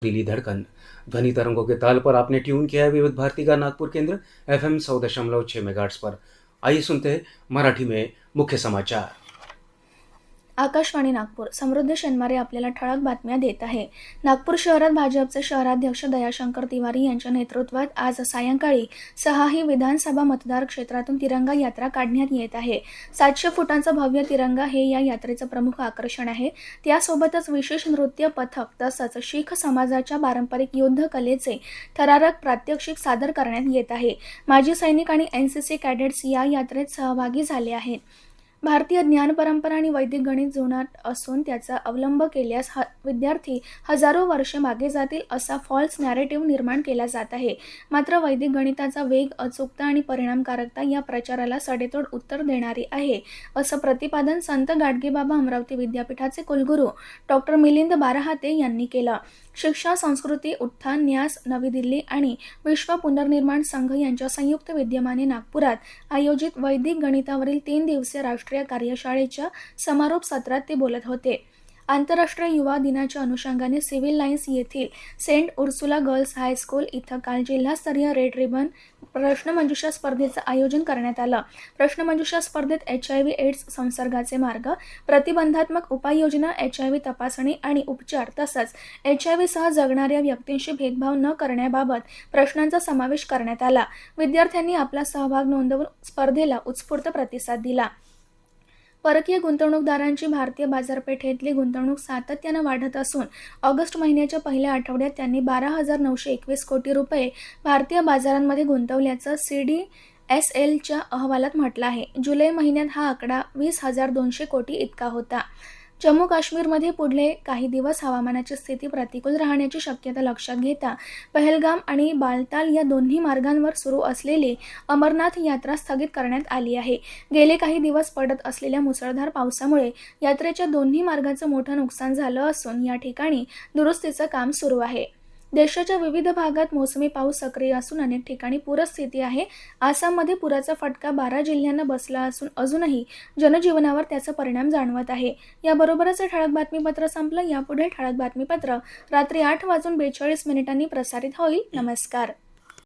दिली धड़कन। ध्वनि तरंगों के ताल पर आपने ट्यून किया है विविध भारती का नागपुर केंद्र FM 100.6 मेगाहर्ट्ज पर। आइए सुनते हैं मराठी में मुख्य समाचार। आकाशवाणी नागपूर समृद्ध शनिवारी आपल्याला ठळक बातम्या देत आहे। नागपूर शहरात भाजपचे शहराध्यक्ष दयाशंकर तिवारी यांच्या नेतृत्वात आज सायंकाळी 6 विधानसभा मतदार क्षेत्रातून तिरंगा यात्रा काढण्यात येत आहे। 700 फुटांचा भव्य तिरंगा हे या यात्रेचं प्रमुख आकर्षण आहे। त्यासोबतच विशेष नृत्य पथक तसंच शीख समाजाच्या पारंपरिक युद्ध कलेचे थरारक प्रात्यक्षिक सादर करण्यात येत आहे। माजी सैनिक आणि NCC कॅडेट्स या यात्रेत सहभागी झाले आहेत। भारतीय ज्ञान परंपरा आणि वैदिक गणित जुनाट असून त्याचा अवलंब केल्यास विद्यार्थी हजारो वर्षे मागे जातील असा फॉल्स नॅरेटिव्ह निर्माण केला जात आहे। मात्र वैदिक गणिताचा वेग, अचूकता आणि परिणामकारकता या प्रचाराला सडेतोड उत्तर देणारी आहे, असं प्रतिपादन संत गाडगेबाबा अमरावती विद्यापीठाचे कुलगुरू डॉ. मिलिंद बारहाते यांनी केलं। शिक्षा, संस्कृती, उत्थान, न्यास, नवी दिल्ली आणि विश्व पुनर्निर्माण संघ यांच्या संयुक्त विद्यमाने नागपुरात आयोजित वैदिक गणितावरील 3 दिवसीय राष्ट्रीय कार्यशाळेच्या समारोप सत्रात ते बोलत होते। आंतरराष्ट्रीय युवा दिनाच्या अनुषंगाने सिव्हिल लाईन्स येथील सेंट उर्सुला गर्ल्स हायस्कूल इथं काल जिल्हास्तरीय रेड रिबन प्रश्नमंजुषा स्पर्धेचं आयोजन करण्यात आलं। प्रश्नमंजुषा स्पर्धेत HIV एड्स संसर्गाचे मार्ग, प्रतिबंधात्मक उपाययोजना, HIV तपासणी आणि उपचार तसंच HIV सह जगणाऱ्या व्यक्तींशी भेदभाव न करण्याबाबत प्रश्नांचा समावेश करण्यात आला। विद्यार्थ्यांनी आपला सहभाग नोंदवून स्पर्धेला उत्स्फूर्त प्रतिसाद दिला। परकीय गुंतवणूकदारांची भारतीय बाजारपेठेतली गुंतवणूक सातत्याने वाढत असून ऑगस्ट महिन्याच्या पहिल्या आठवड्यात त्यांनी 12,921 कोटी रुपये भारतीय बाजारांमध्ये गुंतवल्याचं CDSLच्या अहवालात म्हटलं आहे। जुलै महिन्यात हा आकडा 20,200 कोटी इतका होता। जम्मू काश्मीरमध्ये पुढले काही दिवस हवामानाची स्थिती प्रतिकूल राहण्याची शक्यता लक्षात घेता पहलगाम आणि बालताल या दोन्ही मार्गांवर सुरू असलेली अमरनाथ यात्रा स्थगित करण्यात आली आहे। गेले काही दिवस पडत असलेल्या मुसळधार पावसामुळे यात्रेच्या दोन्ही मार्गाचं मोठं नुकसान झालं असून या ठिकाणी दुरुस्तीचं काम सुरू आहे। देशाच्या विविध भागात मोसमी पाऊस सक्रिय असून अनेक ठिकाणी पूरस्थिती आहे। आसाममध्ये पुराचा फटका 12 जिल्ह्यांना बसला असून अजूनही जनजीवनावर त्याचा परिणाम जाणवत आहे। याबरोबरच ठळक बातमीपत्र संपलं। यापुढे ठळक बातमीपत्र रात्री 8:42 प्रसारित होईल। नमस्कार।